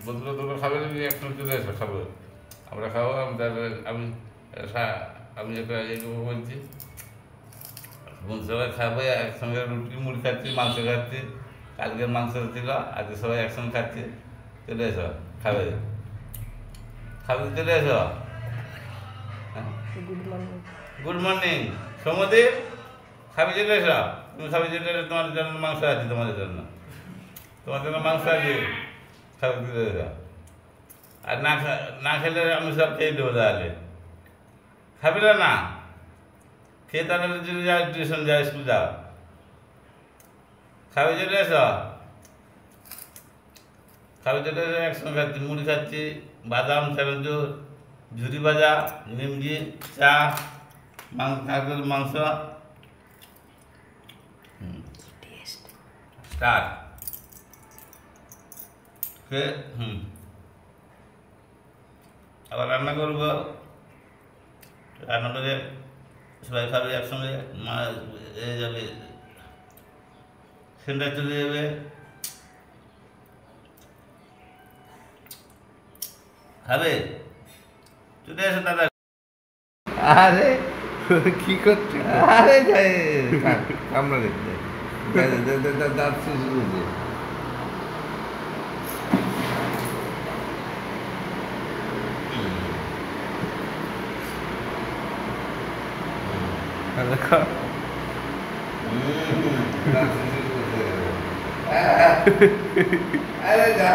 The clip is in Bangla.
বন্ধুরা তোমরা খাবে না, একসঙ্গে চলে এসো খাবো, আমরা খাবো। আমি আমি একটা বলছি, সবাই খাবে একসঙ্গে, রুটি মুড়ি খাচ্ছি, মাংস খাচ্ছি, কালকের মাংস ছিল, আজকে সবাই একসঙ্গে খাচ্ছি। চলে এসো খাবে, খাবে চলে এসো। হ্যাঁ, গুড মর্নিং সৌমদীপ, খাবি চলে এসো, তুমি খাবি চলে এসো, তোমার জন্য মাংস আছে, তোমাদের জন্য মাংস আছে, খাবি চলে এসো। আর না খেলে আমি সব খেয়ে দেবো, তাহলে খাবি না, খেয়ে তাহলে যদি যাও টিউশন যাও, স্কুল যাও, খাবি চলে এসো, খাবি চলে এসো। একসঙ্গে খাচ্ছি, মুড়ি খাচ্ছি, বাদাম, চানাচুর, ঝুরি ভাজা, নিমকি, চা, কালকের মাংস। স্টার্ট আবার রান্না করবো, রান্না করে সবাই খাবে একসঙ্গে, মা যাবে, সেন্টার চলে যাবে। খাবে চলে এসো দাদা। আরে কি করছো? আরে যাই আমরা দেখতে দাঁত শুরু দেখো, আরে যা